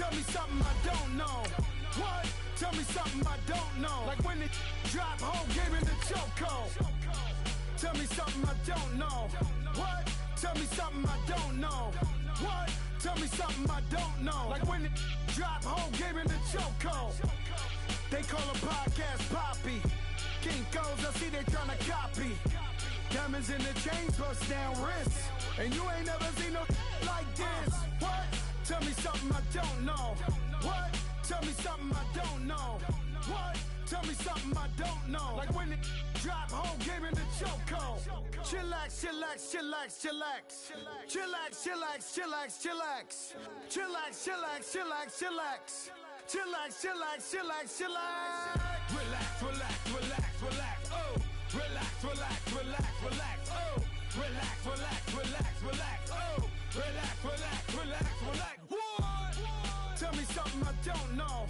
Tell me something I don't know. What? Tell me something I don't know. Like when it drop home, game in the chokehold. Tell me something I don't know. What? Tell me something I don't know. What? Tell me something I don't know. Like when it drop home, game in the chokehold. They call a podcast Poppy. Kinkos, I see they tryna copy. Diamonds in the chains, bust down wrists. And you ain't never seen no like this. What? Tell me something I don't know. What? Tell me something I don't know. What? Tell me something I don't know. Like when it drop home, game in the chokehold. Chillax, chillax, chillax, chillax. Chillax, chillax, chillax, chillax. Chillax, chillax, chillax, chillax. Chillax, chillax, chillax, chillax. Relax, relax, relax, relax. Oh, relax, relax, relax, relax. Oh, relax, relax, relax, relax. Oh, relax, relax, relax, relax. What? Tell me something I don't know.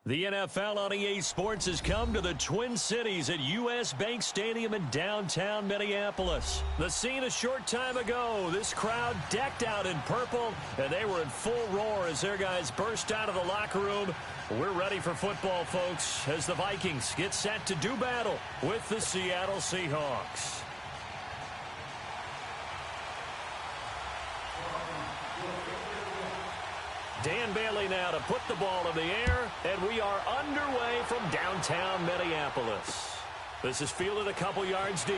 The NFL on EA Sports has come to the Twin Cities at U.S. Bank Stadium in downtown Minneapolis. The scene a short time ago, this crowd decked out in purple, and they were in full roar as their guys burst out of the locker room. We're ready for football, folks, as the Vikings get set to do battle with the Seattle Seahawks. Dan Bailey now to put the ball in the air, and we are underway from downtown Minneapolis. This is fielded a couple yards deep.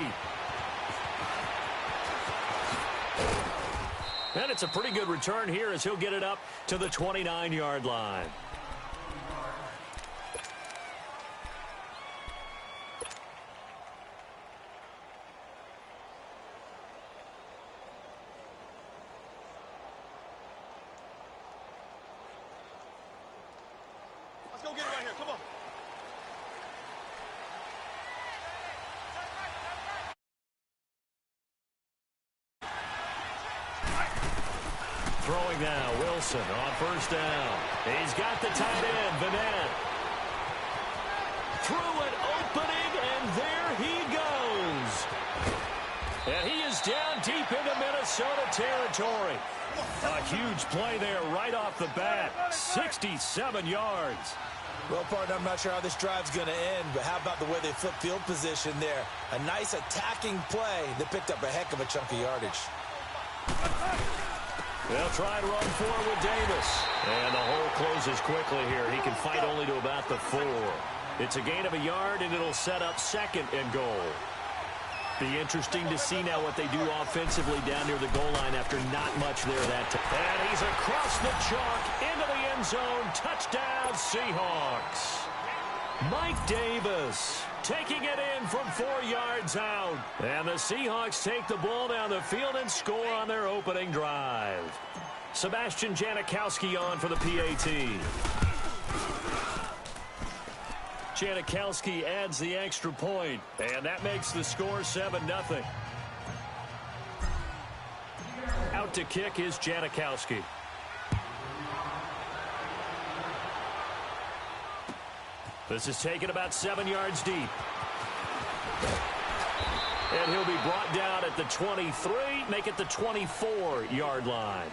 And it's a pretty good return here as he'll get it up to the 29-yard line. Let's go get it right here. Come on. Throwing now, Wilson on first down. He's got the tight end, Vanette. Threw it, opening, and there he goes. And he is down deep into Minnesota territory. A huge play there right off the bat. 67 yards. Well, partner, I'm not sure how this drive's going to end, but how about the way they flip field position there? A nice attacking play that picked up a heck of a chunk of yardage. They'll try and run forward with Davis. And the hole closes quickly here. He can fight only to about the 4. It's a gain of a yard, and it'll set up second and goal. Be interesting to see now what they do offensively down near the goal line after not much there that time. And he's across the chalk into the end zone. Touchdown, Seahawks. Mike Davis taking it in from 4 yards out. And the Seahawks take the ball down the field and score on their opening drive. Sebastian Janikowski on for the PAT. Janikowski adds the extra point, and that makes the score 7-0. Out to kick is Janikowski. This is taken about 7 yards deep. And he'll be brought down at the 23, make it the 24-yard line.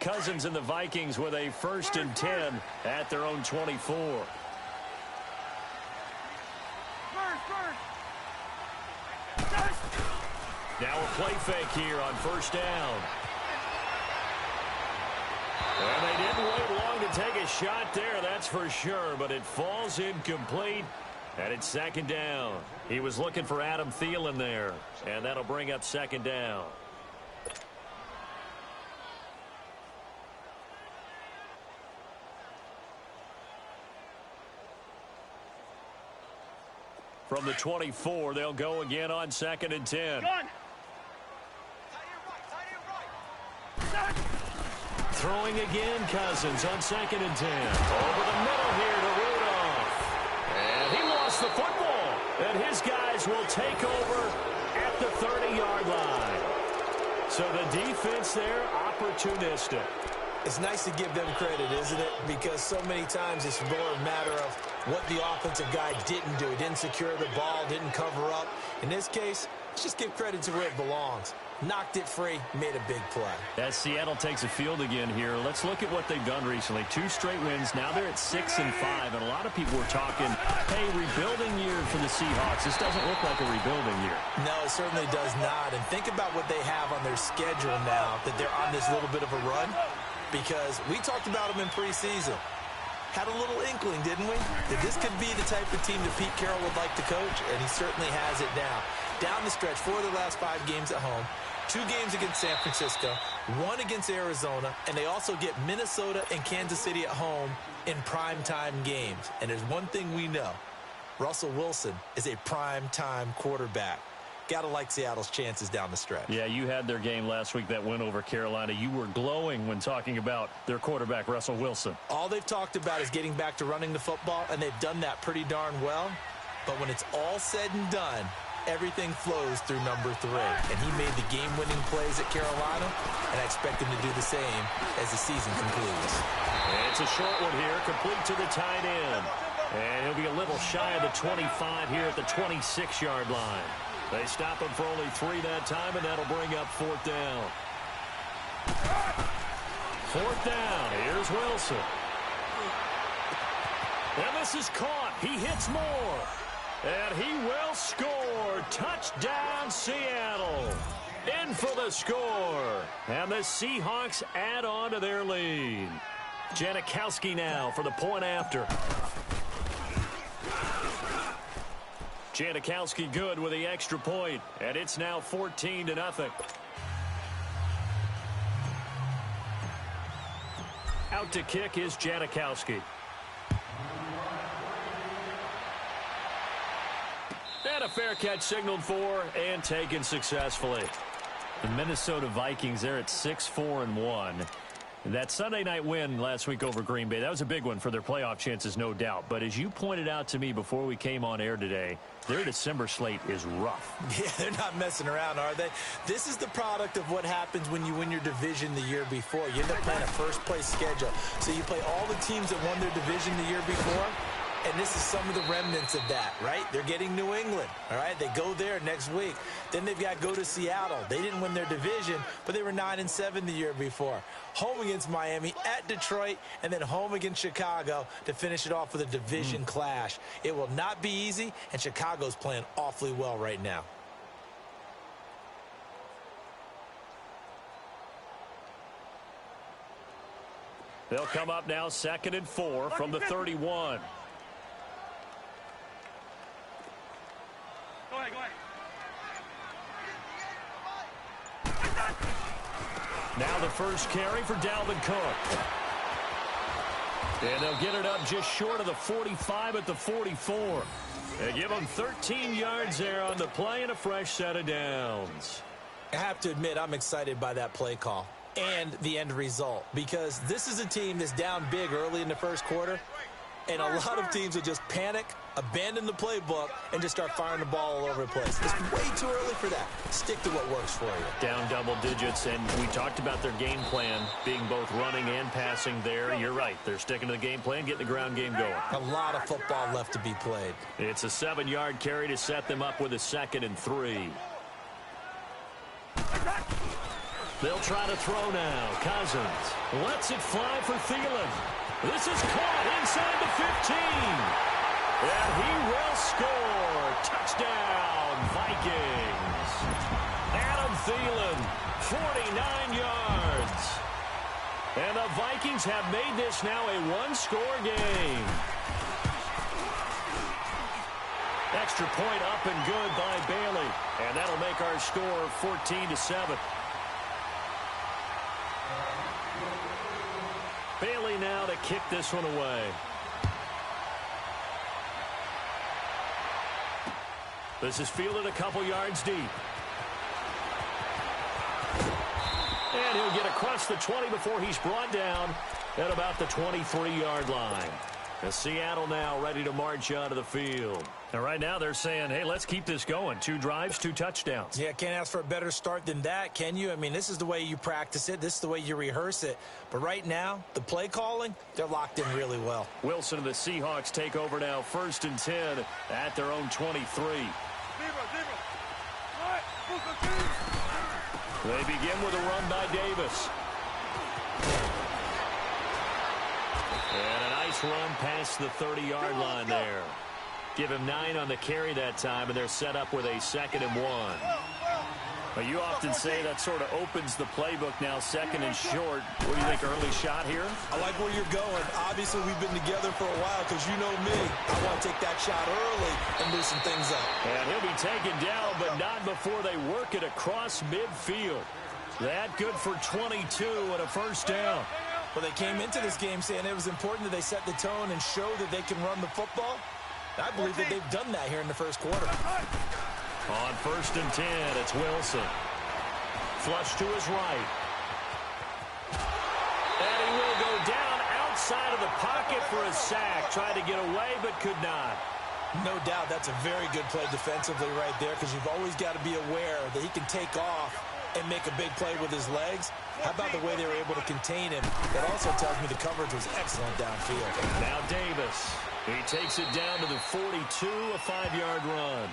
Cousins and the Vikings with a 1st and 10 at their own 24. Now a play fake here on first down. And they didn't wait long to take a shot there, that's for sure, but it falls incomplete, and it's 2nd down. He was looking for Adam Thielen there, and that'll bring up 2nd down. From the 24, they'll go again on 2nd and 10. Throwing again, Cousins on 2nd and 10. Over the middle here to Rudolph. And he lost the football. And his guys will take over at the 30. So the defense there, opportunistic. It's nice to give them credit, isn't it? Because so many times it's more a matter of what the offensive guy didn't do. He didn't secure the ball, didn't cover up. In this case, let's just give credit to where it belongs. Knocked it free, made a big play. As Seattle takes a field again here, let's look at what they've done recently. 2 straight wins. Now they're at 6-5, and a lot of people were talking, hey, rebuilding year for the Seahawks. This doesn't look like a rebuilding year. No, it certainly does not. And think about what they have on their schedule now that they're on this little bit of a run. Because we talked about them in preseason. Had a little inkling, didn't we? That this could be the type of team that Pete Carroll would like to coach, and he certainly has it now. Down the stretch, 4 of the last 5 games at home, 2 games against San Francisco, 1 against Arizona, and they also get Minnesota and Kansas City at home in primetime games. And there's one thing we know. Russell Wilson is a primetime quarterback. Got to like Seattle's chances down the stretch. Yeah, you had their game last week that win over Carolina. You were glowing when talking about their quarterback, Russell Wilson. All they've talked about is getting back to running the football, and they've done that pretty darn well. But when it's all said and done, everything flows through number 3. And he made the game-winning plays at Carolina, and I expect him to do the same as the season concludes. And it's a short one here, complete to the tight end. And he'll be a little shy of the 25 here at the 26-yard line. They stop him for only 3 that time, and that'll bring up 4th down. 4th down. Here's Wilson. And this is caught. He hits more. And he will score. Touchdown, Seattle. In for the score. And the Seahawks add on to their lead. Janikowski now for the point after. Janikowski good with the extra point, and it's now 14-0. Out to kick is Janikowski. And a fair catch signaled for and taken successfully. The Minnesota Vikings, they're at 6-4-1. That Sunday night win last week over Green Bay, that was a big one for their playoff chances, no doubt. But as you pointed out to me before we came on air today, their December slate is rough. Yeah, they're not messing around, are they? This is the product of what happens when you win your division the year before. You end up playing a first-place schedule. So you play all the teams that won their division the year before, and this is some of the remnants of that, right? They're getting New England, all right? They go there next week. Then they've got to go to Seattle. They didn't win their division, but they were 9-7 the year before. Home against Miami, at Detroit, and then home against Chicago to finish it off with a division clash. It will not be easy, and Chicago's playing awfully well right now. They'll come up now 2nd and 4 from the 31. Go ahead. Now the first carry for Dalvin Cook. And they'll get it up just short of the 45 at the 44. They give them 13 yards there on the play and a fresh set of downs. I have to admit, I'm excited by that play call and the end result, because this is a team that's down big early in the first quarter, and a lot of teams will just panic, abandon the playbook, and just start firing the ball all over the place. It's way too early for that. Stick to what works for you. Down double digits, and we talked about their game plan being both running and passing there. You're right. They're sticking to the game plan, getting the ground game going. A lot of football left to be played. It's a 7-yard carry to set them up with a 2nd and 3. They'll try to throw now. Cousins lets it fly for Thielen. This is caught inside the 15. And he will score. Touchdown, Vikings. Adam Thielen, 49 yards. And the Vikings have made this now a 1-score game. Extra point up and good by Bailey. And that'll make our score 14-7. Bailey now to kick this one away. This is fielded a couple yards deep. And he'll get across the 20 before he's brought down at about the 23-yard line. And Seattle now ready to march onto the field. And right now they're saying, hey, let's keep this going. 2 drives, 2 touchdowns. Yeah, can't ask for a better start than that, can you? I mean, this is the way you practice it. This is the way you rehearse it. But right now, the play calling, they're locked in really well. Wilson and the Seahawks take over now, 1st and 10 at their own 23. They begin with a run by Davis. And a nice run past the 30-yard line there. Give him 9 on the carry that time, and they're set up with a 2nd and 1. But you often say that sort of opens the playbook now, 2nd and short. What do you think, early shot here? I like where you're going. Obviously, we've been together for a while because you know me. I want to take that shot early and loosen things up. And he'll be taken down, but not before they work it across midfield. That good for 22 and a 1st down. Well, they came into this game saying it was important that they set the tone and show that they can run the football. I believe that they've done that here in the 1st quarter. On 1st and 10, it's Wilson. Flush to his right. And he will go down outside of the pocket for a sack. Tried to get away, but could not. No doubt that's a very good play defensively right there because you've always got to be aware that he can take off and make a big play with his legs. How about the way they were able to contain him? That also tells me the coverage was excellent downfield. Now Davis. He takes it down to the 42, a 5-yard run.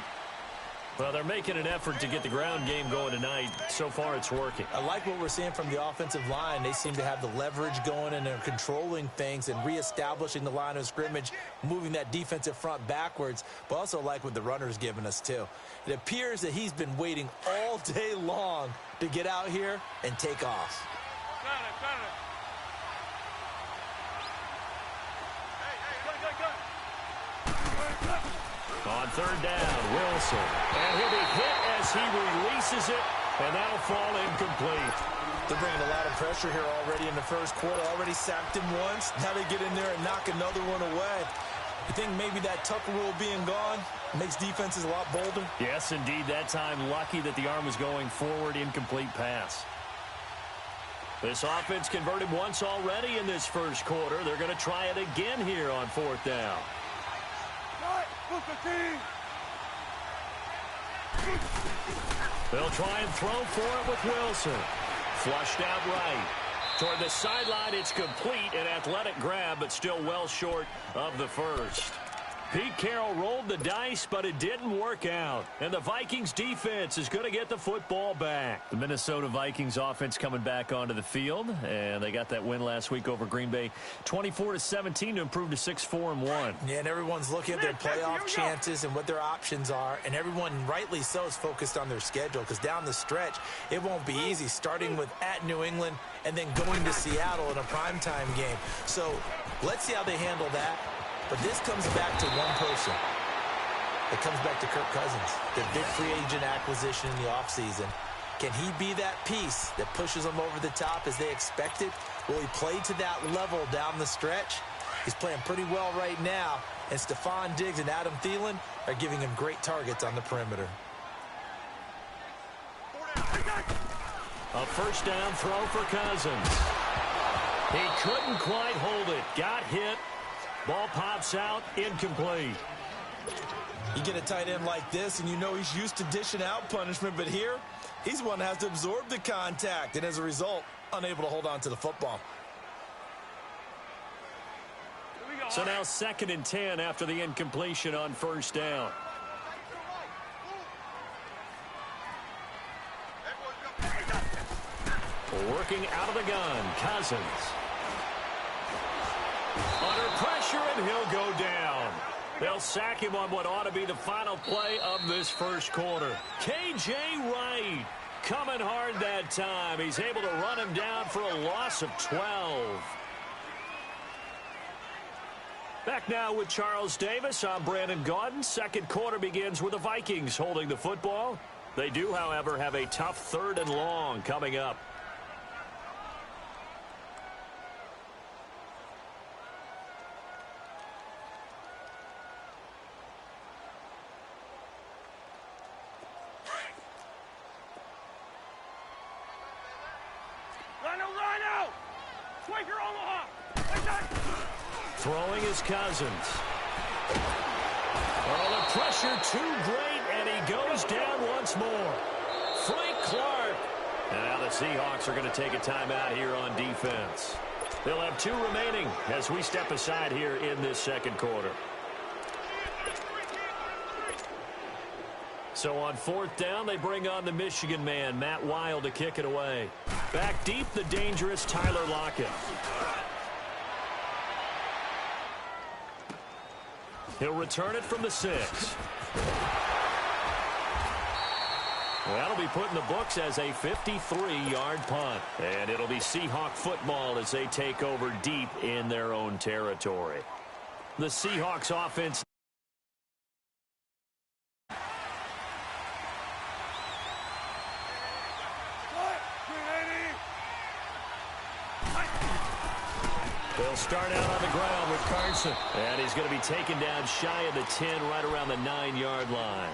Well, they're making an effort to get the ground game going tonight. So far, it's working. I like what we're seeing from the offensive line. They seem to have the leverage going, and they're controlling things and reestablishing the line of scrimmage, moving that defensive front backwards, but also like what the runner's giving us, too. It appears that he's been waiting all day long to get out here and take off. On 3rd down, Wilson. And he'll be hit as he releases it, and that'll fall incomplete. They're bringing a lot of pressure here already in the 1st quarter. Already sacked him once. Now they get in there and knock another one away. You think maybe that Tucker rule being gone makes defenses a lot bolder? Yes, indeed. That time, lucky that the arm was going forward, incomplete pass. This offense converted once already in this 1st quarter. They're going to try it again here on 4th down. They'll try and throw for it with Wilson. Flushed out right. Toward the sideline, it's complete. An athletic grab, but still well short of the 1st. Pete Carroll rolled the dice, but it didn't work out. And the Vikings defense is going to get the football back. The Minnesota Vikings offense coming back onto the field, and they got that win last week over Green Bay, 24-17 to improve to 6-4-1. Yeah, and everyone's looking at their playoff chances and what their options are, and everyone, rightly so, is focused on their schedule because down the stretch, it won't be easy, starting with at New England and then going to Seattle in a primetime game. So let's see how they handle that. But this comes back to one person. It comes back to Kirk Cousins, the big free agent acquisition in the offseason. Can he be that piece that pushes them over the top as they expected? Will he play to that level down the stretch? He's playing pretty well right now, and Stephon Diggs and Adam Thielen are giving him great targets on the perimeter. A 1st down throw for Cousins. He couldn't quite hold it. Got hit. Ball pops out, incomplete. You get a tight end like this, and you know he's used to dishing out punishment, but here, he's one that has to absorb the contact, and as a result, unable to hold on to the football. So now 2nd and 10 after the incompletion on 1st down. Working out of the gun, Cousins. Under pressure, and he'll go down. They'll sack him on what ought to be the final play of this 1st quarter. K.J. Wright coming hard that time. He's able to run him down for a loss of 12. Back now with Charles Davis. I'm Brandon Gaudin. 2nd quarter begins with the Vikings holding the football. They do, however, have a tough 3rd and long coming up. Throwing his Cousins. Oh, the pressure too great, and he goes down once more. Frank Clark. And now the Seahawks are going to take a timeout here on defense. They'll have 2 remaining as we step aside here in this second quarter. So on 4th down, they bring on the Michigan man, Matt Weil, to kick it away. Back deep, the dangerous Tyler Lockett. He'll return it from the 6. Well, that'll be put in the books as a 53-yard punt. And it'll be Seahawk football as they take over deep in their own territory. The Seahawks offense. They'll start out on the ground with Carson. And he's going to be taken down shy of the 10, right around the 9-yard line.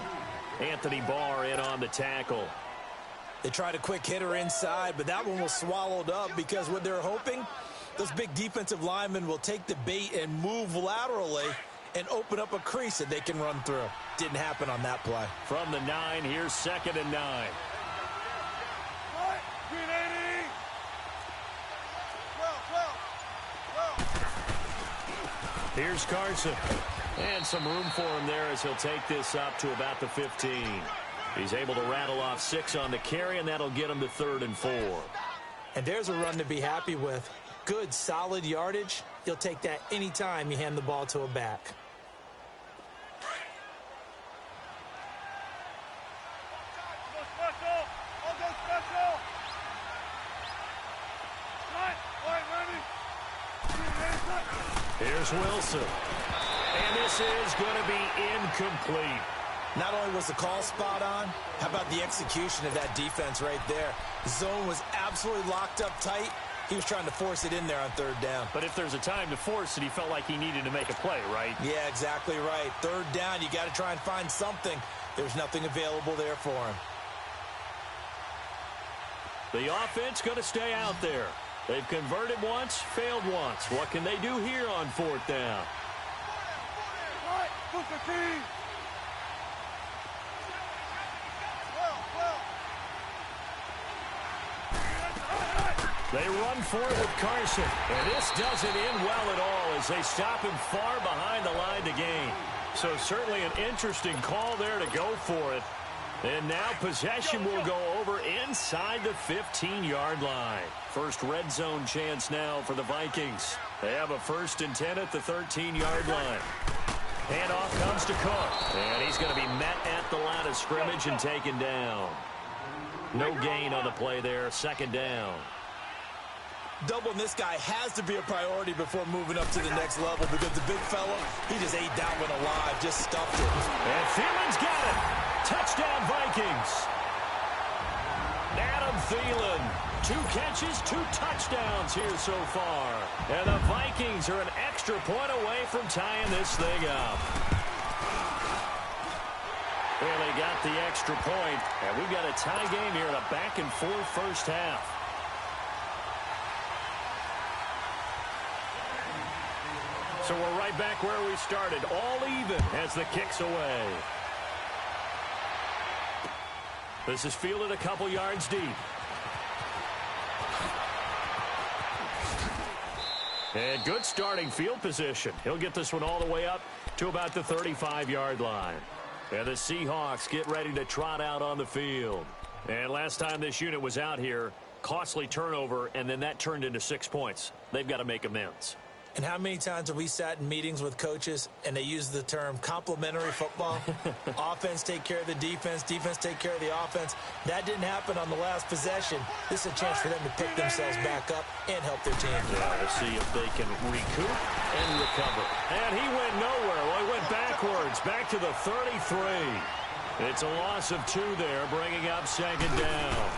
Anthony Barr in on the tackle. They tried a quick hitter inside, but that one was swallowed up because what they're hoping, those big defensive linemen will take the bait and move laterally and open up a crease that they can run through. Didn't happen on that play. From the 9, here's 2nd and 9. Here's Carson. And some room for him there as he'll take this up to about the 15. He's able to rattle off 6 on the carry, and that'll get him to 3rd and 4. And there's a run to be happy with. Good, solid yardage. You'll take that anytime you hand the ball to a back. Here's Wilson. And this is going to be incomplete. Not only was the call spot on, how about the execution of that defense right there? The zone was absolutely locked up tight. He was trying to force it in there on 3rd down. But if there's a time to force it, he felt like he needed to make a play, right? Yeah, exactly right. 3rd down, you got to try and find something. There's nothing available there for him. The offense going to stay out there. They've converted once, failed once. What can they do here on 4th down? They run for it with Carson. And this doesn't end well at all as they stop him far behind the line to gain. So certainly an interesting call there to go for it. And now possession will go over inside the 15-yard line. First red zone chance now for the Vikings. They have a 1st and 10 at the 13-yard line. Handoff comes to Cook. And he's going to be met at the line of scrimmage and taken down. No gain on the play there. 2nd down. Doubling this guy has to be a priority before moving up to the next level because the big fella, he just ate that one alive, just stuffed it. And Thielen's got it. Touchdown, Vikings. Adam Thielen, 2 catches, 2 touchdowns here so far. And the Vikings are an extra point away from tying this thing up. Well, they got the extra point, and we've got a tie game here in a back-and-forth first half. So we're right back where we started, all even as the kick's away. This is fielded a couple yards deep. And good starting field position. He'll get this one all the way up to about the 35-yard line. And the Seahawks get ready to trot out on the field. And last time this unit was out here, costly turnover, and then that turned into 6 points. They've got to make amends. And how many times have we sat in meetings with coaches and they use the term complementary football? Offense take care of the defense, defense take care of the offense. That didn't happen on the last possession. This is a chance for them to pick themselves back up and help their team. Yeah, we'll see if they can recoup and recover. And he went nowhere. Well, he went backwards, back to the 33. It's a loss of 2 there, bringing up 2nd down.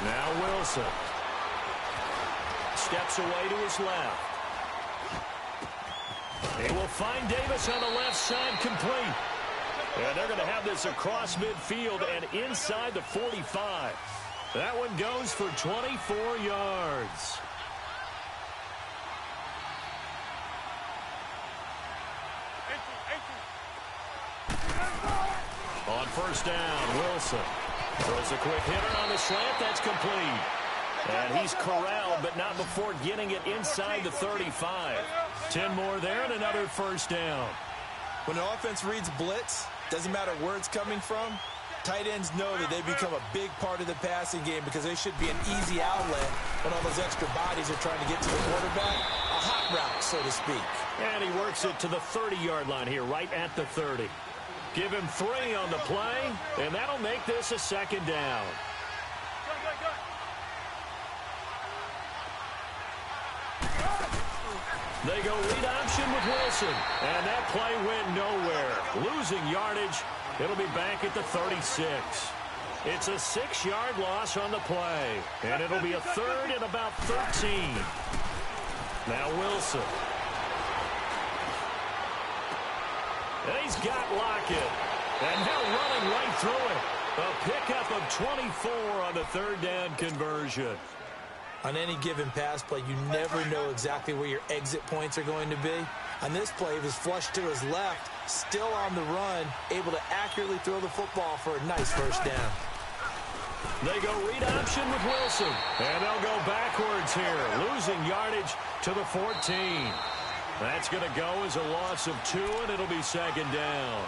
Now Wilson steps away to his left. He will find Davis on the left side complete. And they're going to have this across midfield and inside the 45. That one goes for 24 yards. first down. Wilson throws a quick hitter on the slant. That's complete. And he's corralled, but not before getting it inside the 35. 10 more there and another first down. When an offense reads blitz, doesn't matter where it's coming from, tight ends know that they become a big part of the passing game because they should be an easy outlet when all those extra bodies are trying to get to the quarterback. A hot route, so to speak. And he works it to the 30-yard line here, right at the 30. Give him 3 on the play, and that'll make this a second down. They go read option with Wilson, and that play went nowhere. Losing yardage, it'll be back at the 36. It's a 6-yard loss on the play, and it'll be a third and about 13. Now Wilson. And he's got Lockett, and now running right through it. A pickup of 24 on the third down conversion. On any given pass play, you never know exactly where your exit points are going to be. On this play, he was flushed to his left, still on the run, able to accurately throw the football for a nice first down. They go read option with Wilson, and they'll go backwards here, losing yardage to the 14. That's going to go as a loss of 2, and it'll be second down.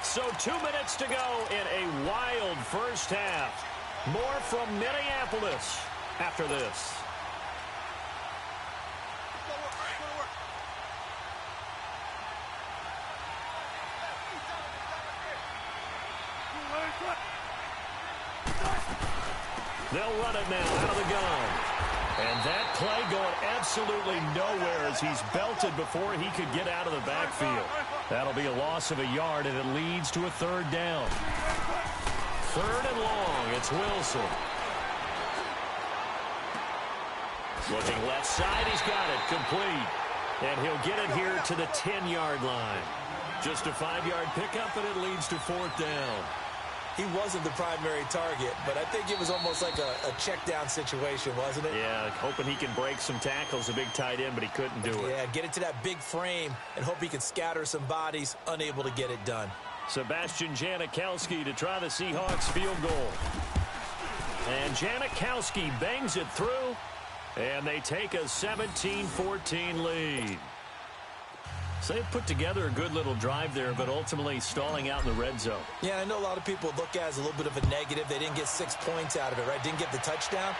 So 2 minutes to go in a wild first half. More from Minneapolis after this. They'll run it now out of the gun. And that play going absolutely nowhere as he's belted before he could get out of the backfield. That'll be a loss of a yard, and it leads to a third down. Third and long, it's Wilson. Looking left side, he's got it, complete. And he'll get it here to the 10-yard line. Just a 5-yard pickup, and it leads to fourth down. He wasn't the primary target, but I think it was almost like a check down situation, wasn't it? Yeah, hoping he can break some tackles, a big tight end, but he couldn't do it. Yeah, get it to that big frame and hope he can scatter some bodies, unable to get it done. Sebastian Janikowski to try the Seahawks field goal. And Janikowski bangs it through, and they take a 17-14 lead. So they've put together a good little drive there, but ultimately stalling out in the red zone. Yeah, I know a lot of people look at it as a little bit of a negative. They didn't get 6 points out of it, right? Didn't get the touchdown.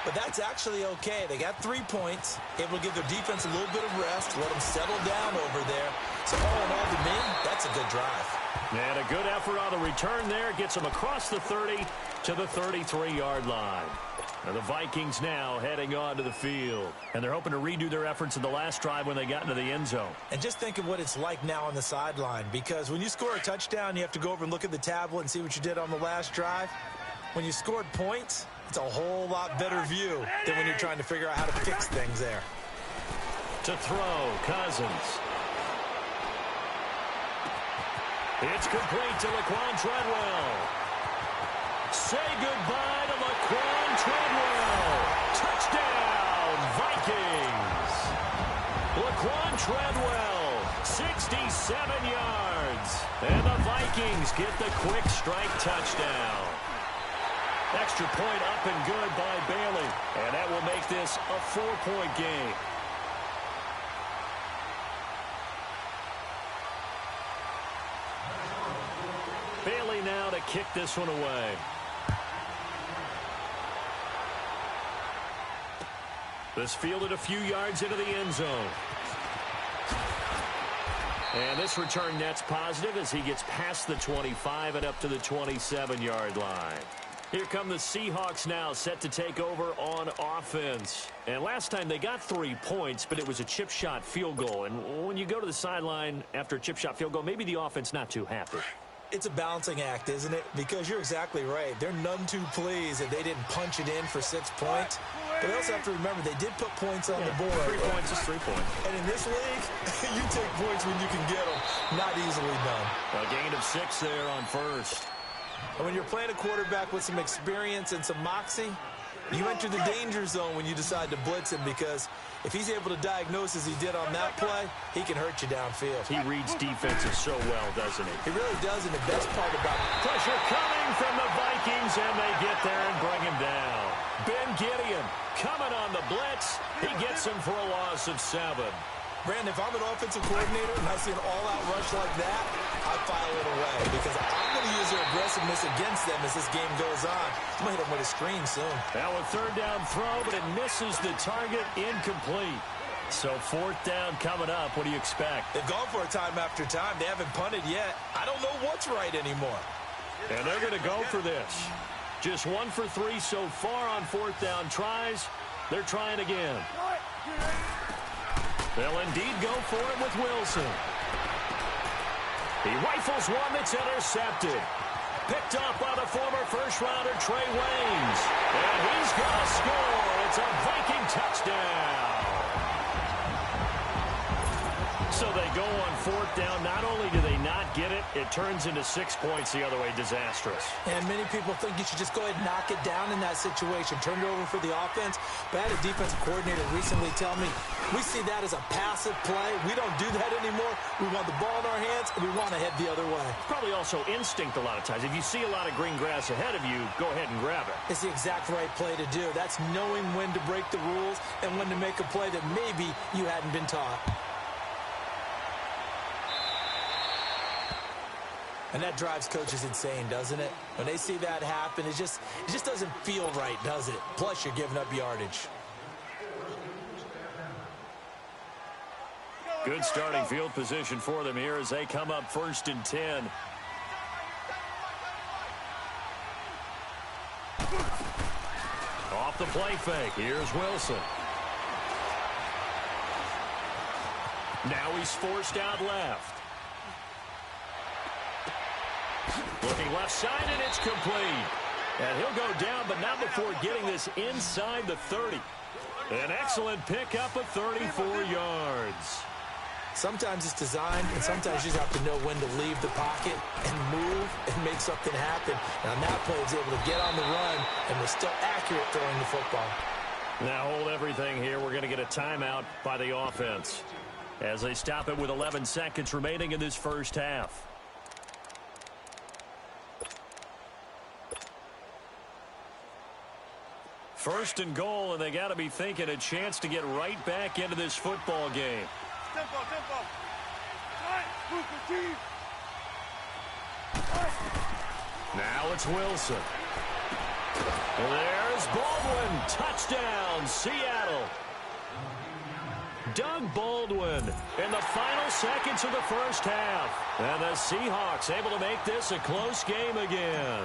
But that's actually okay. They got 3 points, able to give their defense a little bit of rest, let them settle down over there. So all in all, to me, that's a good drive. And a good effort on the return there. Gets them across the 30 to the 33-yard line. And the Vikings now heading on to the field. And they're hoping to redo their efforts in the last drive when they got into the end zone. And just think of what it's like now on the sideline. Because when you score a touchdown, you have to go over and look at the tablet and see what you did on the last drive. When you scored points, it's a whole lot better view than when you're trying to figure out how to fix things there. To throw, Cousins. It's complete to Laquan Treadwell. Say goodbye to Laquan Treadwell. Touchdown, Vikings. Laquan Treadwell, 67 yards. And the Vikings get the quick strike touchdown. Extra point up and good by Bailey. And that will make this a 4-point game. Bailey now to kick this one away. This fielded a few yards into the end zone. And this return net's positive as he gets past the 25 and up to the 27-yard line. Here come the Seahawks now, set to take over on offense. And last time they got 3 points, but it was a chip shot field goal. And when you go to the sideline after a chip shot field goal, maybe the offense not too happy. It's a balancing act, isn't it? Because you're exactly right. They're none too pleased that they didn't punch it in for 6 points. But they also have to remember they did put points on the board. 3 points is 3 points. And in this league, you take points when you can get them. Not easily done. A gain of 6 there on first. And when you're playing a quarterback with some experience and some moxie, You enter the danger zone when you decide to blitz him, because if he's able to diagnose as he did on that play, he can hurt you downfield. He reads defenses so well, doesn't he? He really does, and the best part about it. Pressure coming from the Vikings, and they get there and bring him down. Ben Gideon coming on the blitz. He gets him for a loss of 7. Brandon, if I'm an offensive coordinator and I see an all-out rush like that, I file it away, because I'm going to use their aggressiveness against them as this game goes on. I'm going to hit them with a screen soon. Now a third down throw, but it misses the target, incomplete. So 4th down coming up. What do you expect? They've gone for it time after time. They haven't punted yet. I don't know what's right anymore. And they're going to go for this. Just 1 for 3 so far on 4th down tries. They're trying again. They'll indeed go for it with Wilson. He rifles one that's intercepted. Picked off by the former first-rounder Trey Waynes. And he's going to score. It's a Viking touchdown. So they go on 4th down. Not only do they not get it, it turns into 6 points the other way. Disastrous. And many people think you should just go ahead and knock it down in that situation. Turn it over for the offense. But I had a defensive coordinator recently tell me, we see that as a passive play. We don't do that anymore. We want the ball in our hands, and we want to head the other way. Probably also instinct a lot of times. If you see a lot of green grass ahead of you, go ahead and grab it. It's the exact right play to do. That's knowing when to break the rules and when to make a play that maybe you hadn't been taught. And that drives coaches insane, doesn't it? When they see that happen, it just doesn't feel right, does it? Plus, you're giving up yardage. Good starting field position for them here as they come up 1st and 10. Off the play fake. Here's Wilson. Now he's forced out left. Looking left side, and it's complete. And he'll go down, but not before getting this inside the 30. An excellent pickup of 34 yards. Sometimes it's designed, and sometimes you just have to know when to leave the pocket and move and make something happen. And on that play, he was able to get on the run and was still accurate throwing the football. Now hold everything here. We're going to get a timeout by the offense as they stop it with 11 seconds remaining in this first half. First and goal, and they got to be thinking a chance to get right back into this football game. Tempo, tempo. Move the team. Now it's Wilson. There's Baldwin. Touchdown, Seattle. Doug Baldwin in the final seconds of the first half. And the Seahawks able to make this a close game again.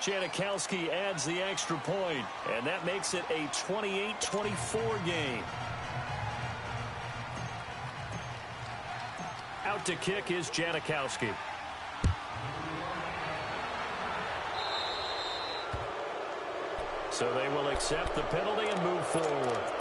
Janikowski adds the extra point, and that makes it a 28-24 game. Out to kick is Janikowski. So they will accept the penalty and move forward.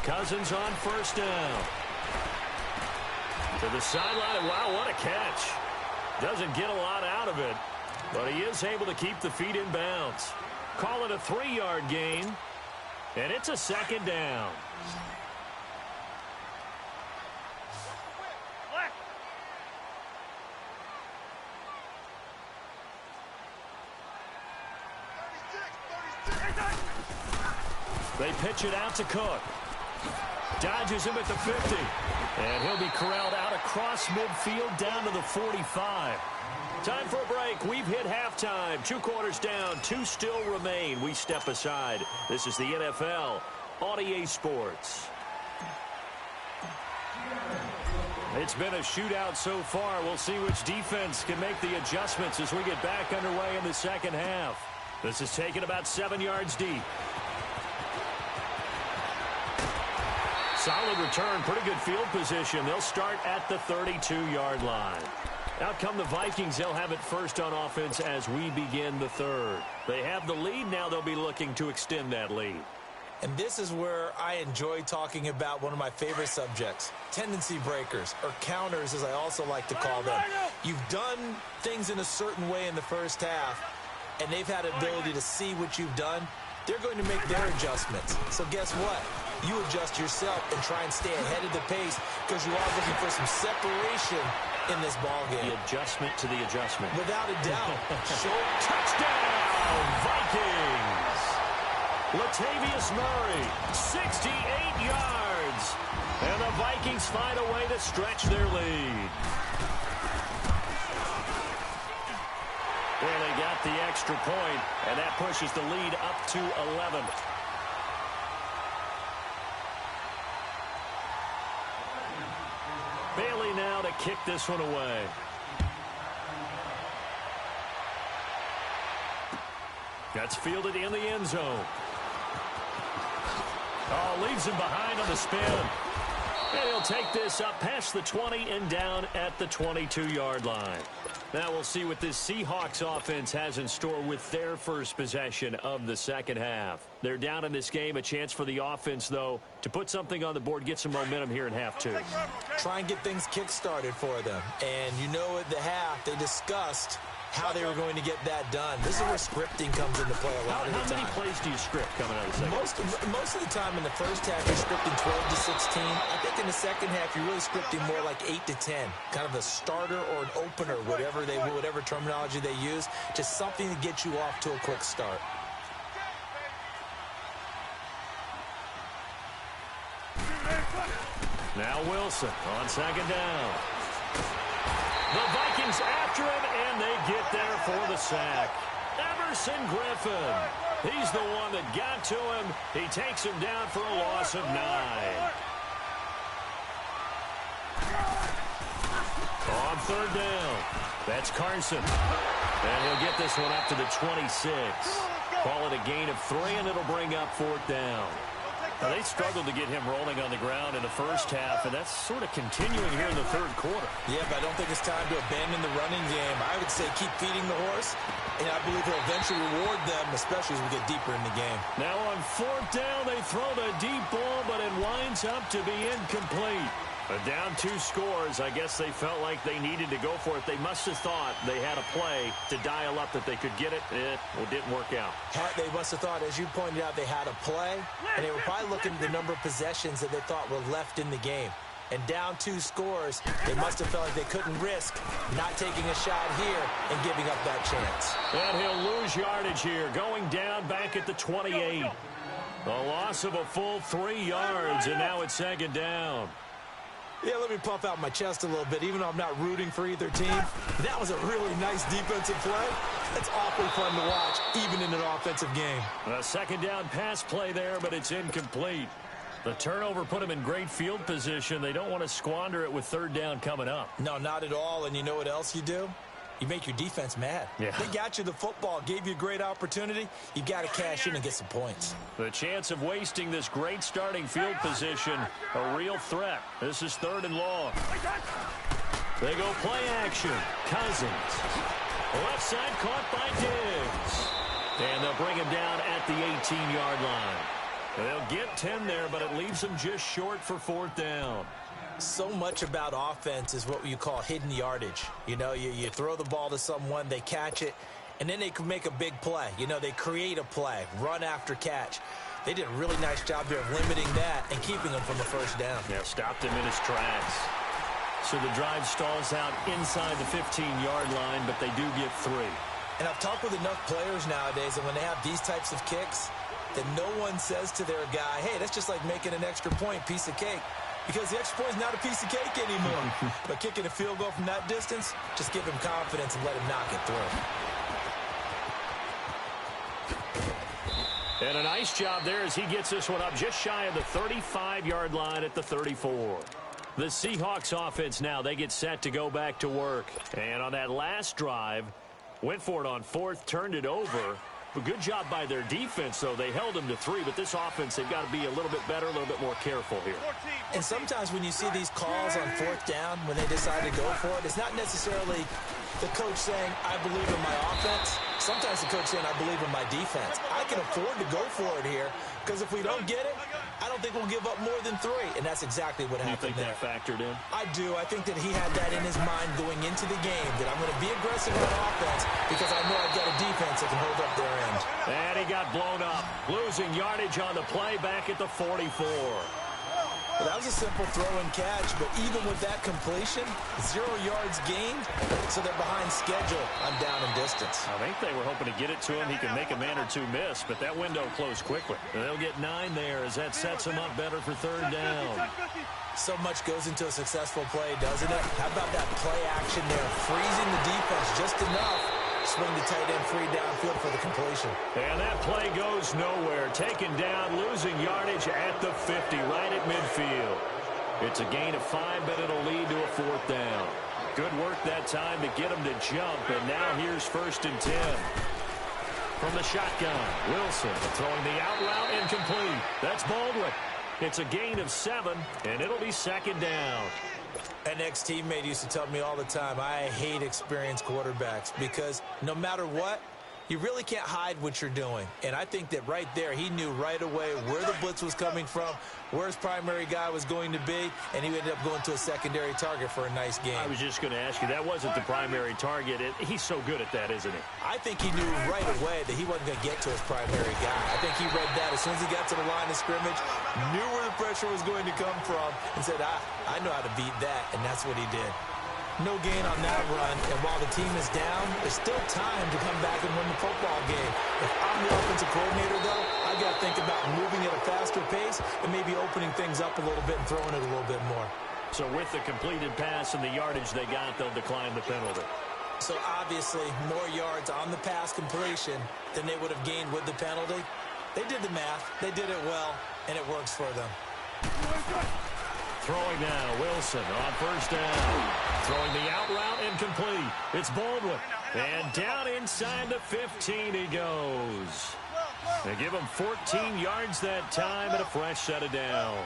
Cousins on first down. To the sideline. Wow, what a catch. Doesn't get a lot out of it, but he is able to keep the feet in bounds. Call it a 3-yard gain, and it's a 2nd down. They pitch it out to Cook. Dodges him at the 50. And he'll be corralled out across midfield down to the 45. Time for a break. We've hit halftime. 2 quarters down. 2 still remain. We step aside. This is the NFL on EA Sports. It's been a shootout so far. We'll see which defense can make the adjustments as we get back underway in the second half. This is taken about 7 yards deep. Solid return, pretty good field position. They'll start at the 32-yard line. Out come the Vikings. They'll have it first on offense as we begin the third. They have the lead. Now they'll be looking to extend that lead. And this is where I enjoy talking about one of my favorite subjects, tendency breakers, or counters as I also like to call them. You've done things in a certain way in the first half, and they've had the ability to see what you've done. They're going to make their adjustments. So guess what? You adjust yourself and try and stay ahead of the pace because you are looking for some separation in this ball game. The adjustment to the adjustment. Without a doubt. Touchdown, Vikings! Latavius Murray, 68 yards. And the Vikings find a way to stretch their lead. Well, they got the extra point, and that pushes the lead up to 11. Bailey now to kick this one away. That's fielded in the end zone. Oh, leaves him behind on the spin. And he'll take this up past the 20 and down at the 22-yard line. Now we'll see what this Seahawks offense has in store with their first possession of the second half. They're down in this game. A chance for the offense, though, to put something on the board, get some momentum here in half two. Try and get things kick-started for them. And you know at the half, they discussed how they were going to get that done. This is where scripting comes into play a lot of the time. How many plays do you script coming out of the second half? Most of the time in the first half, you're scripting 12 to 16. I think in the second half, you're really scripting more like 8 to 10. Kind of a starter or an opener, whatever terminology they use. Just something to get you off to a quick start. Now Wilson on second down. The Vikings after him, and they get there for the sack. Emerson Griffin. He's the one that got to him. He takes him down for a loss of 9. On third down, that's Carson. And he'll get this one up to the 26. Call it a gain of 3, and it'll bring up fourth down. Now, they struggled to get him rolling on the ground in the first half, and that's sort of continuing here in the third quarter. Yeah, but I don't think it's time to abandon the running game. I would say keep feeding the horse, and I believe he'll eventually reward them, especially as we get deeper in the game. Now on fourth down, they throw the deep ball, but it winds up to be incomplete. But down 2 scores, I guess they felt like they needed to go for it. They must have thought they had a play to dial up that they could get it. It didn't work out. They must have thought, as you pointed out, they had a play, and they were probably looking at the number of possessions that they thought were left in the game. And down 2 scores, they must have felt like they couldn't risk not taking a shot here and giving up that chance. And he'll lose yardage here, going down back at the 28. A loss of a full 3 yards, and now it's second down. Yeah, let me puff out my chest a little bit, even though I'm not rooting for either team. That was a really nice defensive play. It's awfully fun to watch, even in an offensive game. A second down pass play there, but it's incomplete. The turnover put them in great field position. They don't want to squander it with third down coming up. No, not at all. And you know what else you do? You make your defense mad. Yeah. They got you the football, gave you a great opportunity. You got to cash in and get some points. The chance of wasting this great starting field position, a real threat. This is third and long. They go play action. Cousins. Left side caught by Diggs. And they'll bring him down at the 18-yard line. They'll get 10 there, but it leaves them just short for fourth down. So much about offense is what you call hidden yardage. You know, you throw the ball to someone, they catch it, and then they can make a big play. You know, they create a play, run after catch. They did a really nice job there of limiting that and keeping them from the first down. Yeah, stopped him in his tracks. So the drive stalls out inside the 15-yard line, but they do get 3. And I've talked with enough players nowadays that when they have these types of kicks, that no one says to their guy, hey, that's just like making an extra point, piece of cake. Because the extra point is not a piece of cake anymore. But kicking a field goal from that distance, just give him confidence and let him knock it through. And a nice job there as he gets this one up just shy of the 35-yard line at the 34. The Seahawks offense now, they get set to go back to work. And on that last drive, went for it on fourth, turned it over. A good job by their defense, though. They held them to 3, but this offense, they've got to be a little bit better, a little bit more careful here. And sometimes when you see these calls on 4th down, when they decide to go for it, it's not necessarily the coach saying, I believe in my offense. Sometimes the coach saying, I believe in my defense. I can afford to go for it here, because if we don't get it, I don't think we'll give up more than 3. And that's exactly what happened there. You think that factored in? I do. I think that he had that in his mind going into the game, that I'm going to be aggressive on offense because I know I've got a defense that can hold up their end. And he got blown up, losing yardage on the play back at the 44. Well, that was a simple throw and catch, but even with that completion, 0 yards gained, so they're behind schedule on down and distance. I think they were hoping to get it to him. He can make a man or 2 miss, but that window closed quickly. And they'll get 9 there as that sets them up better for 3rd down. So much goes into a successful play, doesn't it? How about that play action there, freezing the defense just enough, swing the tight end free downfield for the completion. And that play goes nowhere. Taken down, losing yardage at the 50, right at midfield. It's a gain of 5, but it'll lead to a 4th down. Good work that time to get him to jump, and now here's 1st and 10. From the shotgun, Wilson throwing the out route incomplete. That's Baldwin. It's a gain of 7, and it'll be 2nd down. An ex-teammate used to tell me all the time, I hate experienced quarterbacks because no matter what, you really can't hide what you're doing. And I think that right there, he knew right away where the blitz was coming from, where his primary guy was going to be, and he ended up going to a secondary target for a nice game. I was just going to ask you, that wasn't the primary target. He's so good at that, isn't he? I think he knew right away that he wasn't going to get to his primary guy. I think he read that as soon as he got to the line of scrimmage, knew where the pressure was going to come from, and said, I know how to beat that, and that's what he did. No gain on that run, and while the team is down, there's still time to come back and win the football game. If I'm the offensive coordinator, though, I've got to think about moving at a faster pace and maybe opening things up a little bit and throwing it a little bit more. So with the completed pass and the yardage they got, they'll decline the penalty. So obviously, more yards on the pass completion than they would have gained with the penalty. They did the math. They did it well, and it works for them. Throwing now, Wilson on 1st down. Throwing the out route incomplete. It's Baldwin. And down inside the 15 he goes. They give him 14 yards that time and a fresh set of downs.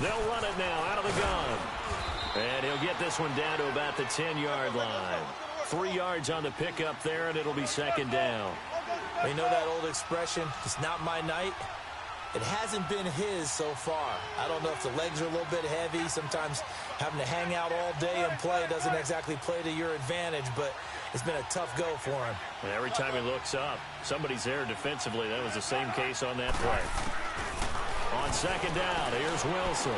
They'll run it now out of the gun. And he'll get this one down to about the 10-yard line. 3 yards on the pickup there, and it'll be 2nd down. You know that old expression, it's not my night? It hasn't been his so far. I don't know if the legs are a little bit heavy. Sometimes having to hang out all day and play doesn't exactly play to your advantage, but it's been a tough go for him. And every time he looks up, somebody's there defensively. That was the same case on that play. On 2nd down, here's Wilson.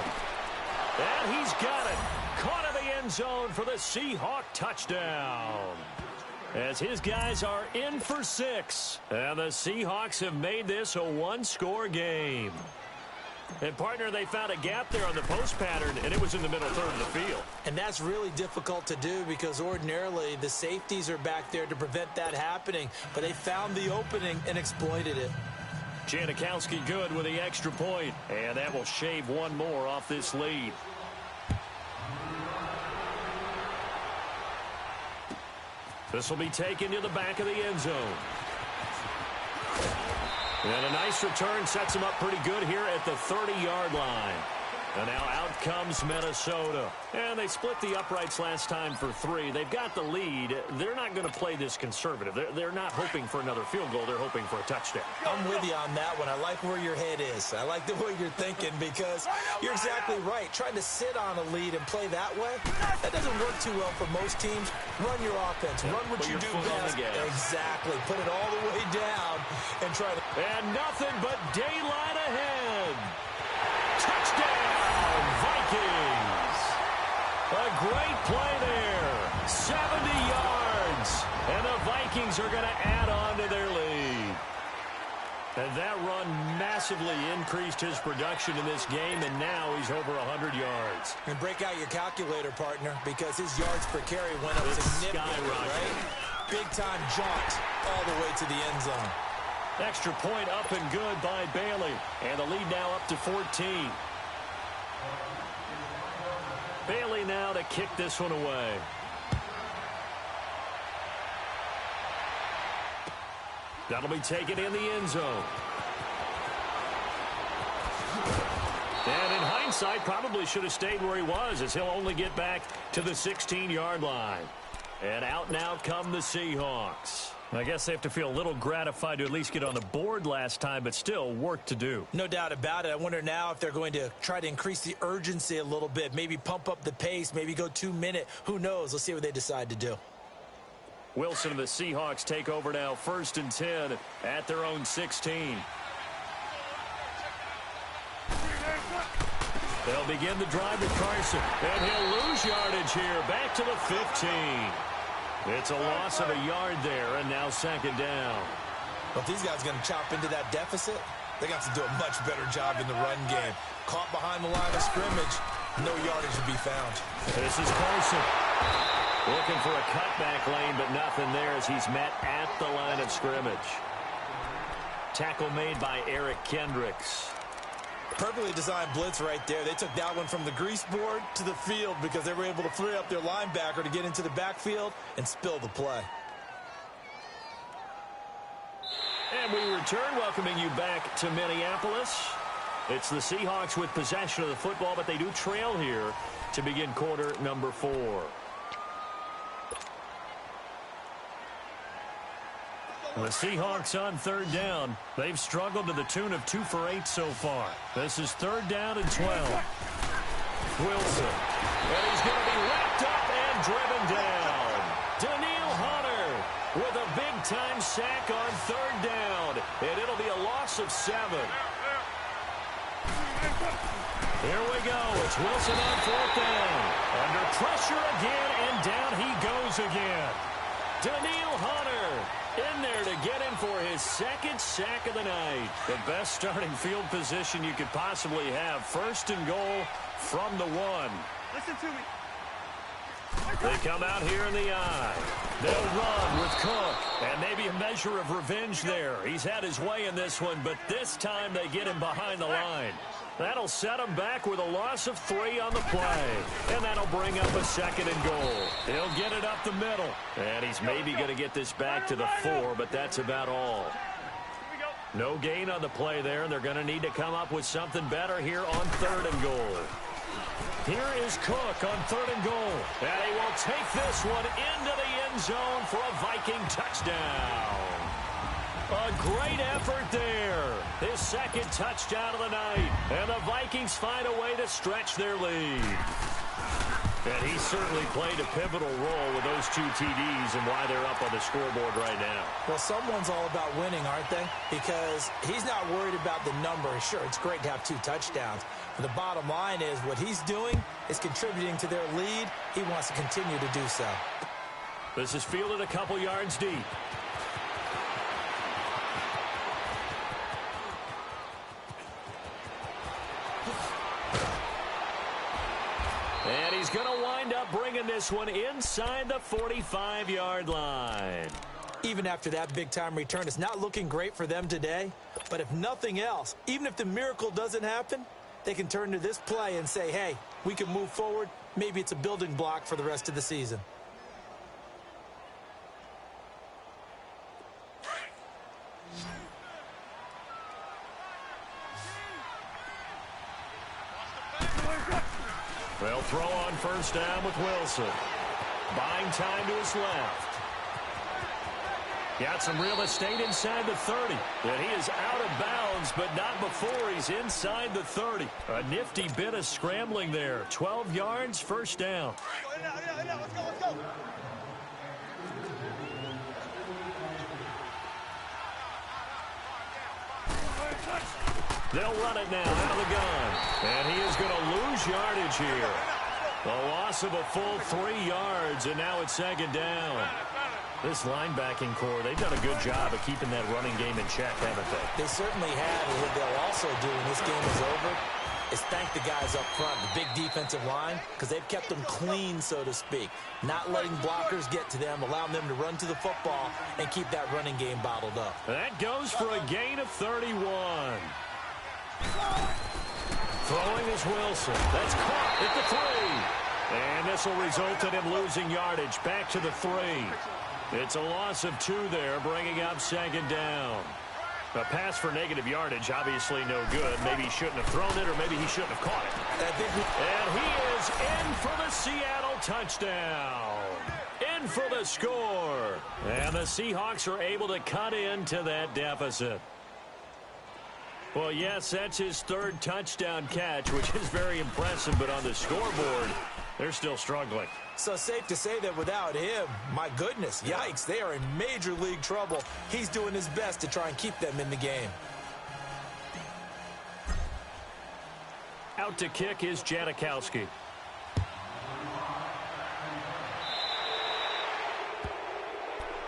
And he's got it. Caught in the end zone for the Seahawk touchdown. As his guys are in for 6. And the Seahawks have made this a 1-score game. And, partner, they found a gap there on the post pattern, and it was in the middle third of the field. And that's really difficult to do because ordinarily the safeties are back there to prevent that happening. But they found the opening and exploited it. Janikowski good with the extra point. And that will shave one more off this lead. This will be taken to the back of the end zone. And a nice return sets him up pretty good here at the 30-yard line. And now out comes Minnesota. And they split the uprights last time for 3. They've got the lead. They're not going to play this conservative. They're not hoping for another field goal. They're hoping for a touchdown. I'm with you on that one. I like where your head is. I like the way you're thinking because you're exactly right. Trying to sit on a lead and play that way, that doesn't work too well for most teams. Run your offense. Run what you do best. Exactly. Put it all the way down and try to... And nothing but daylight ahead. Touchdown, Vikings. A great play there. 70 yards. And the Vikings are going to add on to their lead. And that run massively increased his production in this game, and now he's over 100 yards. And break out your calculator, partner, because his yards per carry went up significantly, right? Big-time jaunt all the way to the end zone. Extra point up and good by Bailey. And the lead now up to 14. Bailey now to kick this one away. That'll be taken in the end zone. And in hindsight, probably should have stayed where he was, as he'll only get back to the 16-yard line. And out now come the Seahawks. I guess they have to feel a little gratified to at least get on the board last time, but still work to do. No doubt about it. I wonder now if they're going to try to increase the urgency a little bit, maybe pump up the pace, maybe go 2-minute. Who knows? Let's see what they decide to do. Wilson and the Seahawks take over now, 1st and 10 at their own 16. They'll begin the drive with Carson, and he'll lose yardage here, back to the 15. It's a loss of a yard there, and now 2nd down. Well, if these guys are going to chop into that deficit, they got to do a much better job in the run game. Caught behind the line of scrimmage, no yardage to be found. This is Carson. Looking for a cutback lane, but nothing there as he's met at the line of scrimmage. Tackle made by Eric Kendricks. Perfectly designed blitz right there. They took that one from the grease board to the field because they were able to free up their linebacker to get into the backfield and spill the play. And we return, welcoming you back to Minneapolis. It's the Seahawks with possession of the football, but they do trail here to begin quarter number 4. The Seahawks on 3rd down. They've struggled to the tune of 2 for 8 so far. This is 3rd down and 12. Wilson. And he's going to be wrapped up and driven down. Daniil Hunter with a big-time sack on 3rd down. And it'll be a loss of 7. Here we go. It's Wilson on 4th down. Under pressure again, and down he goes again. Daniil Hunter in there to get him for his 2nd sack of the night. The best starting field position you could possibly have. 1st and goal from the 1. Listen to me. They come out here in the eye. They'll run with Cook. And maybe a measure of revenge there. He's had his way in this one, but this time they get him behind the line. That'll set him back with a loss of 3 on the play. And that'll bring up a 2nd and goal. He'll get it up the middle. And he's maybe going to get this back to the 4, but that's about all. No gain on the play there, and they're going to need to come up with something better here on 3rd and goal. Here is Cook on 3rd and goal. And he will take this one into the end zone for a Viking touchdown. A great effort there. His 2nd touchdown of the night. And the Vikings find a way to stretch their lead. And he certainly played a pivotal role with those 2 TDs and why they're up on the scoreboard right now. Well, someone's all about winning, aren't they? Because he's not worried about the number. Sure, it's great to have 2 touchdowns. But the bottom line is what he's doing is contributing to their lead. He wants to continue to do so. This is fielded a couple yards deep. And he's going to wind up bringing this one inside the 45-yard line. Even after that big-time return, it's not looking great for them today. But if nothing else, even if the miracle doesn't happen, they can turn to this play and say, hey, we can move forward. Maybe it's a building block for the rest of the season. They'll throw on 1st down with Wilson. Buying time to his left. Got some real estate inside the 30. And he is out of bounds, but not before he's inside the 30. A nifty bit of scrambling there. 12 yards, 1st down. Let's go. They'll run it now out of the gun. And he is going to lose yardage here. A loss of a full 3 yards, and now it's 2nd down. This linebacking core, they've done a good job of keeping that running game in check, haven't they? They certainly have, and what they'll also do when this game is over is thank the guys up front, the big defensive line, because they've kept them clean, so to speak. Not letting blockers get to them, allowing them to run to the football and keep that running game bottled up. That goes for a gain of 31. Throwing is Wilson. That's caught at the 3. And this will result in him losing yardage back to the 3. It's a loss of 2 there, bringing up second down. A pass for negative yardage, obviously no good. Maybe he shouldn't have thrown it, or maybe he shouldn't have caught it. And he is in for the Seattle touchdown. In for the score. And the Seahawks are able to cut into that deficit. Well, yes, that's his 3rd touchdown catch, which is very impressive, but on the scoreboard, they're still struggling. So safe to say that without him, my goodness, yikes, they are in major league trouble. He's doing his best to try and keep them in the game. Out to kick is Janikowski.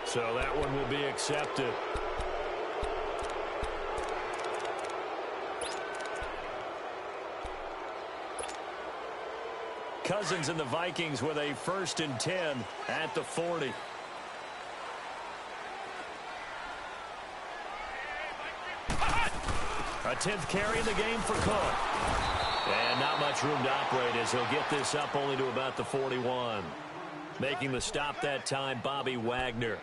So that one will be accepted. Cousins and the Vikings with a 1st and 10 at the 40. A 10th carry in the game for Cook. And not much room to operate as he'll get this up only to about the 41. Making the stop that time, Bobby Wagner.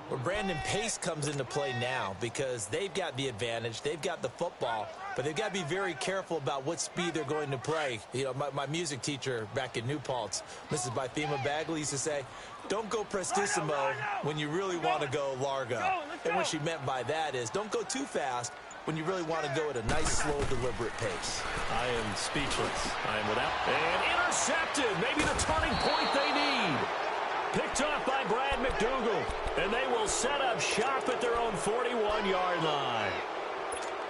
Well, Brandon, pace comes into play now because they've got the advantage. They've got the football, but they've got to be very careful about what speed they're going to play. You know, my music teacher back in New Paltz, Mrs. Bythema Bagley, used to say, don't go prestissimo when you really want to go largo. And what she meant by that is don't go too fast when you really want to go at a nice, slow, deliberate pace. I am speechless. I am without. And intercepted. Maybe the turning point they need. Picked off by Brad McDougal. And they will set up shop at their own 41-yard line.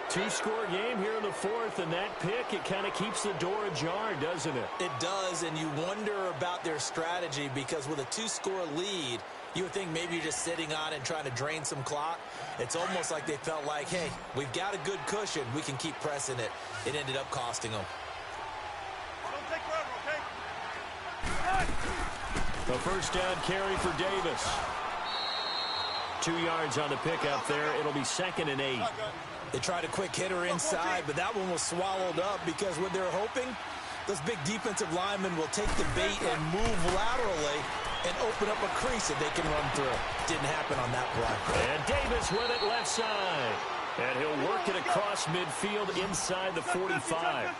2-score game here in the 4th, and that pick, it kind of keeps the door ajar, doesn't it? It does, and you wonder about their strategy because with a 2-score lead, you would think maybe you're just sitting on it and trying to drain some clock. It's almost like they felt like, hey, we've got a good cushion. We can keep pressing it. It ended up costing them. Don't take forever, okay? A 1st down carry for Davis. 2 yards on the pickup there. It'll be 2nd and 8. They tried a quick hitter inside, but that one was swallowed up because what they're hoping, those big defensive linemen will take the bait and move laterally and open up a crease that they can run through. Didn't happen on that play. And Davis with it left side. And he'll work it across midfield inside the 45.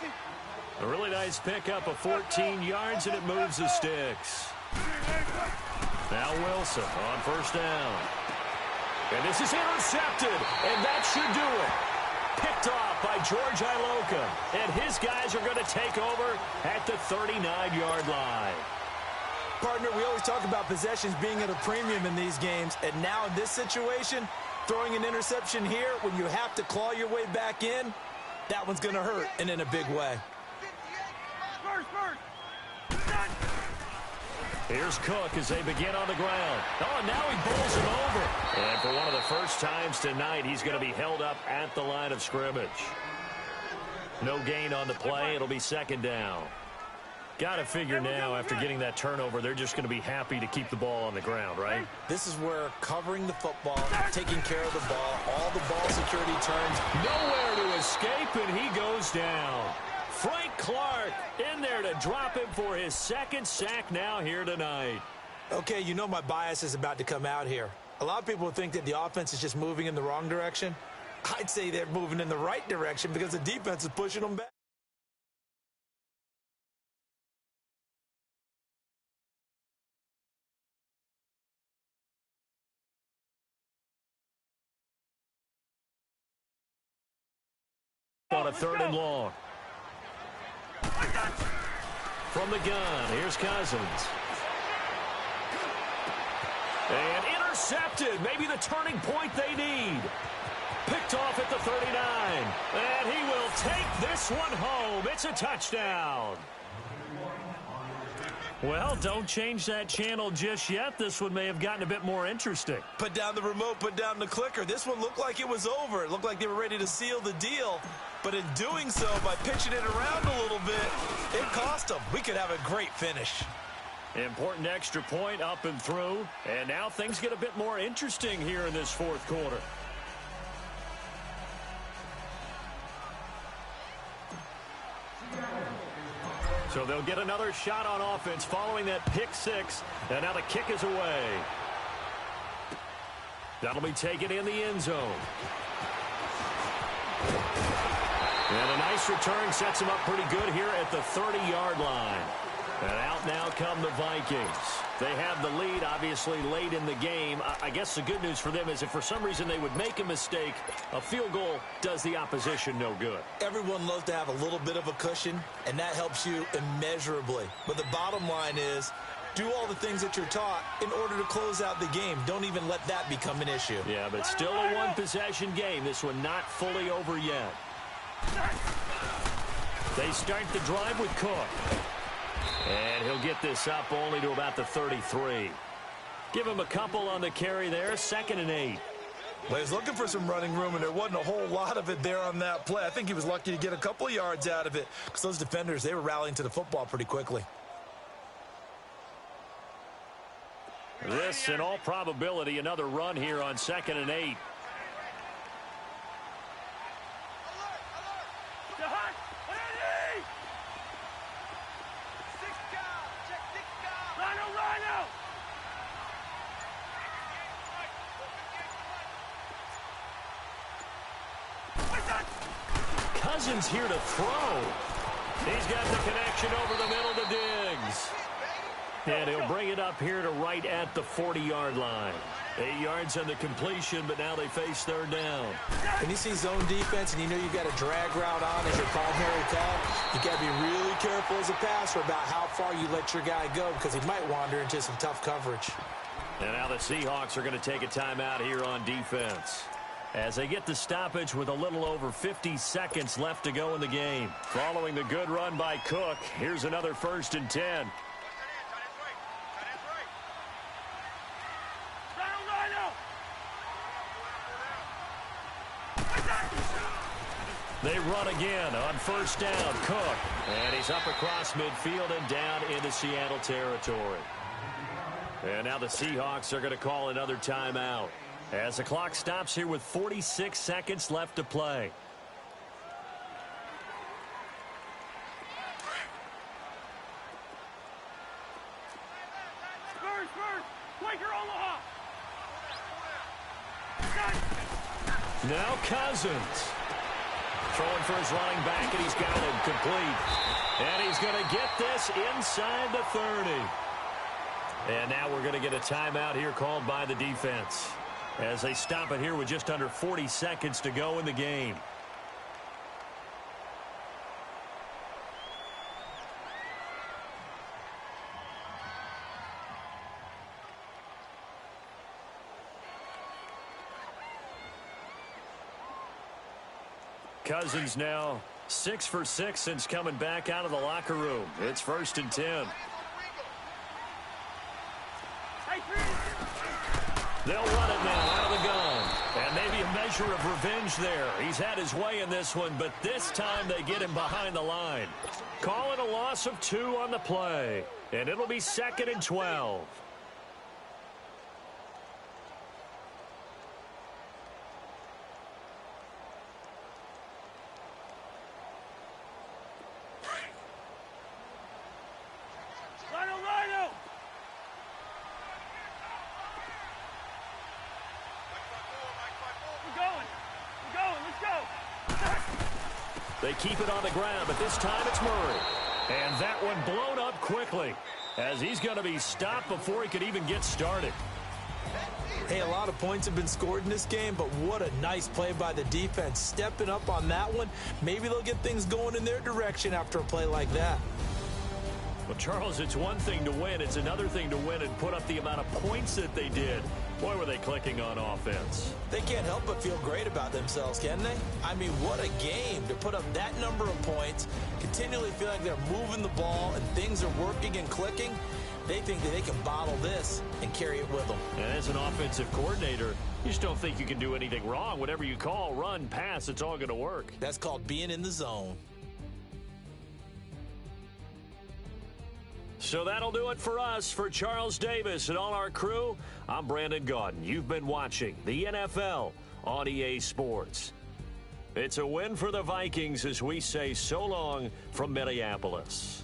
A really nice pickup of 14 yards, and it moves the sticks. Now Wilson on 1st down. And this is intercepted, and that should do it. Picked off by George Iloka, and his guys are going to take over at the 39-yard line. Partner, we always talk about possessions being at a premium in these games, and now in this situation, throwing an interception here when you have to claw your way back in, that one's going to hurt, and in a big way. Here's Cook as they begin on the ground. Oh, now he bowls him over. And for one of the first times tonight, he's going to be held up at the line of scrimmage. No gain on the play. It'll be 2nd down. Got to figure now, after getting that turnover, they're just going to be happy to keep the ball on the ground, right? This is where covering the football, taking care of the ball, all the ball security turns. Nowhere to escape, and he goes down. Frank Clark in there to drop him for his 2nd sack now here tonight. Okay, you know my bias is about to come out here. A lot of people think that the offense is just moving in the wrong direction. I'd say they're moving in the right direction because the defense is pushing them back. On a 3rd and long. From the gun, here's Cousins. And intercepted. Maybe the turning point they need. Picked off at the 39. And he will take this one home. It's a touchdown. Well, don't change that channel just yet. This one may have gotten a bit more interesting. Put down the remote, put down the clicker. This one looked like it was over. It looked like they were ready to seal the deal. But in doing so, by pitching it around a little bit, it cost them. We could have a great finish. Important extra point up and through. And now things get a bit more interesting here in this 4th quarter. So they'll get another shot on offense following that pick 6. And now the kick is away. That'll be taken in the end zone. And a nice return sets him up pretty good here at the 30-yard line. And out now come the Vikings. They have the lead, obviously, late in the game. I guess the good news for them is if for some reason they would make a mistake, a field goal does the opposition no good. Everyone loves to have a little bit of a cushion, and that helps you immeasurably. But the bottom line is, do all the things that you're taught in order to close out the game. Don't even let that become an issue. Yeah, but it's still a one-possession game. This one not fully over yet. They start the drive with Cook. And he'll get this up only to about the 33. Give him a couple on the carry there, 2nd and 8. Well, he's looking for some running room, and there wasn't a whole lot of it there on that play. I think he was lucky to get a couple of yards out of it because those defenders, they were rallying to the football pretty quickly. This, in all probability, another run here on 2nd and 8. Cousins here to throw. He's got the connection over the middle to Diggs. And he'll bring it up here to right at the 40-yard line. 8 yards on the completion, but now they face 3rd down. When you see zone defense and you know you've got a drag route on as your primary call, you got to be really careful as a passer about how far you let your guy go because he might wander into some tough coverage. And now the Seahawks are going to take a timeout here on defense as they get the stoppage with a little over 50 seconds left to go in the game. Following the good run by Cook, here's another 1st and 10. They run again on 1st down. Cook. And he's up across midfield and down into Seattle territory. And now the Seahawks are going to call another timeout as the clock stops here with 46 seconds left to play. Now Cousins. Throwing for his running back, and he's got it complete. And he's going to get this inside the 30. And now we're going to get a timeout here called by the defense as they stop it here with just under 40 seconds to go in the game. Cousins now 6 for 6 since coming back out of the locker room. It's 1st and 10. They'll run it now out of the gun. And maybe a measure of revenge there. He's had his way in this one, but this time they get him behind the line. Call it a loss of 2 on the play. And it'll be 2nd and 12. They keep it on the ground, but this time it's Murray. And that one blown up quickly as he's going to be stopped before he could even get started. Hey, a lot of points have been scored in this game, but what a nice play by the defense. Stepping up on that one, maybe they'll get things going in their direction after a play like that. Well, Charles, it's one thing to win. It's another thing to win and put up the amount of points that they did. Boy, were they clicking on offense. They can't help but feel great about themselves, can they? I mean, what a game to put up that number of points, continually feel like they're moving the ball and things are working and clicking. They think that they can bottle this and carry it with them. And as an offensive coordinator, you just don't think you can do anything wrong. Whatever you call, run, pass, it's all going to work. That's called being in the zone. So that'll do it for us. For Charles Davis and all our crew, I'm Brandon Gaudin. You've been watching the NFL on EA Sports. It's a win for the Vikings as we say so long from Minneapolis.